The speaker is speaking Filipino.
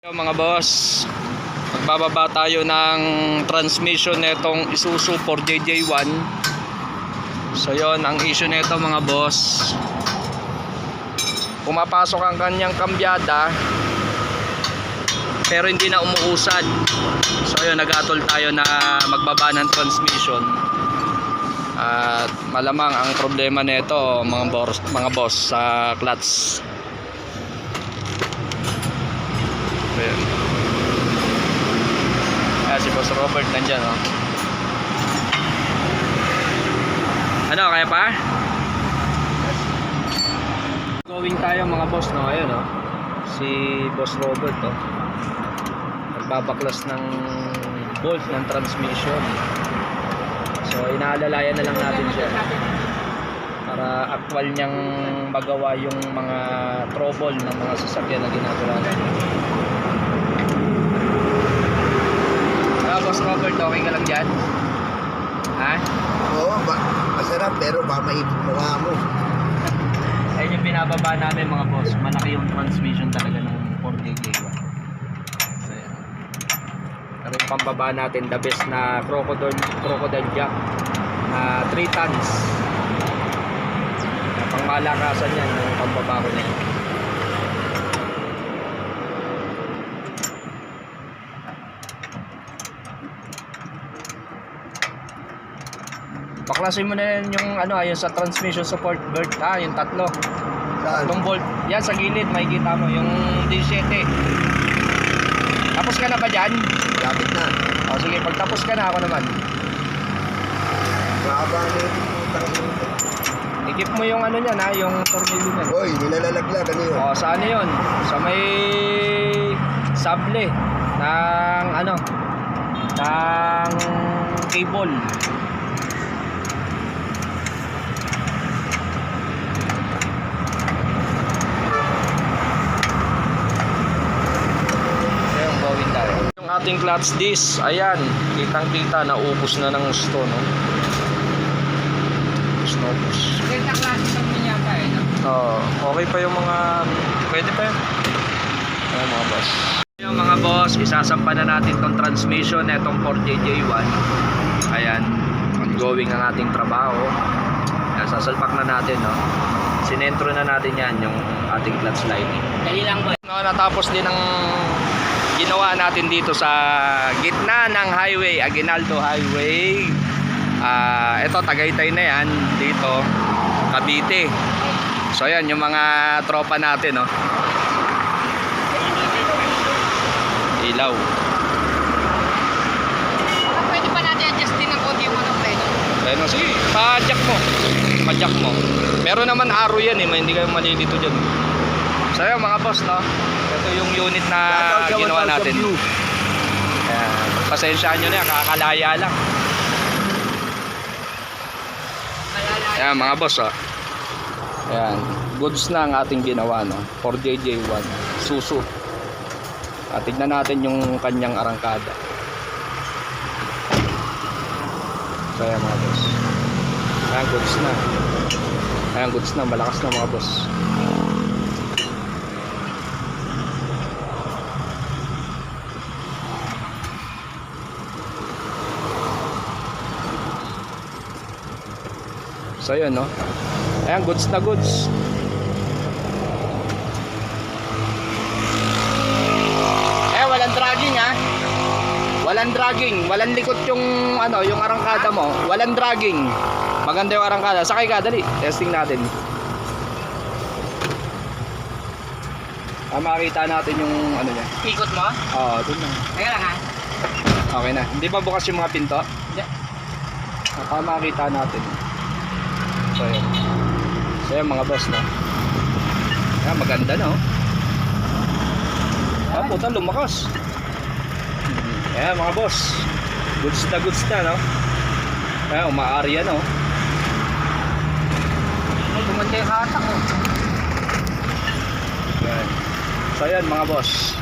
Mga boss, magbababa tayo ng transmission netong Isuzu 4JJ1. So yon ang issue nito mga boss. Pumapasok ang kanyang kambyada pero hindi na umuusad. So yon, nag-atol tayo na magbaba ng transmission. At malamang ang problema nito mga boss sa clutch. Ayan. Si Boss Robert nandyan, oh. Ano, kaya pa? Going tayo mga boss, no? Ayun, oh. Si Boss Robert, oh. Nagbabaklas ng bolt ng transmission. So inaalalayan na lang natin siya para actual niyang magawa yung mga trouble ng mga sasakyan na ginagawa natin. Boss Robert, okay ka lang dyan? Ha? Oo, masarap pero ba maibig mukha mo. Ayun yung binababa namin mga boss. Malaki yung transmission talaga ng 4JJ1. So yan. Pero yung pambaba natin, the best na crocodile jack na 3 tons. Pang malakasan yan yung pambaba ko na yun. Baklasin mo na yan yung ano, yung sa transmission support bolt, yung tatlo. Saan? Tatlong bolt. Yan sa gilid, makikita mo yung 17. Tapos ka na ba dyan? Lapit na. O sige, pag tapos ka na, ako naman. Mahaba na yung putang ina. Ikip mo yung ano niyan, yung tornilyo niyan. Hoy, nilalaglag ano yun? O, sa ano yun? Sa may sable ng ano, ng cable. Ating clutch disc, ayan, kitang-kita na ubos na ng gusto, no? Ubos. Ganda klase ng minyata eh, no? Okay pa yung mga, pwede pa yun. Ayan mga boss. Yung mga boss, isasampa na natin tong transmission na itong 4JJ1. Ayan, ongoing ang ating trabaho. Ayan, sasalpak na natin, no? Sinentro na natin yan, yung ating clutch lining. Dali lang boy. No, natapos din ang ginawa natin dito sa gitna ng highway, Aguinaldo Highway. Ito, Tagaytay na yan. Dito, Cavite. So yan, yung mga tropa natin, no? Ilaw. Pwede pa natin adjust din ng konti yung mga preno. Ayun, sige, pa-jack mo. Pa-jack mo. Meron naman arrow yan, hindi kayo malilito dyan. So yan, mga boss, no? Ito yung unit na ginawa natin. Ayan, pasensyahan nyo na yan, kakalaya lang. Ayan mga boss, oh. Ayan, goods na ang ating ginawa, no? 4JJ1 Isuzu. At tignan natin yung kanyang arangkada. So ayan mga boss. Ayan, goods na. Ayan, goods na, malakas na mga boss. So yun, no? Ayan, goods na goods. Walang dragging, ha? Walang dragging. Walang likot yung ano, yung arangkada mo. Walang dragging. Maganda yung arangkada. Sakay ka, dali. Testing natin. Makita natin yung ano niya. Ikot mo? Oo, dun na. Teka lang ha. Okay na. Hindi ba bukas yung mga pinto? Hindi. Makita natin. So yun. So yun mga boss, no? Ayan, maganda, no? Puta, lumakas. Ayan mga boss, goods na, no? Ayan, umaarya, no? Tumanda yung hatak oh. Ayan. So ayan mga boss,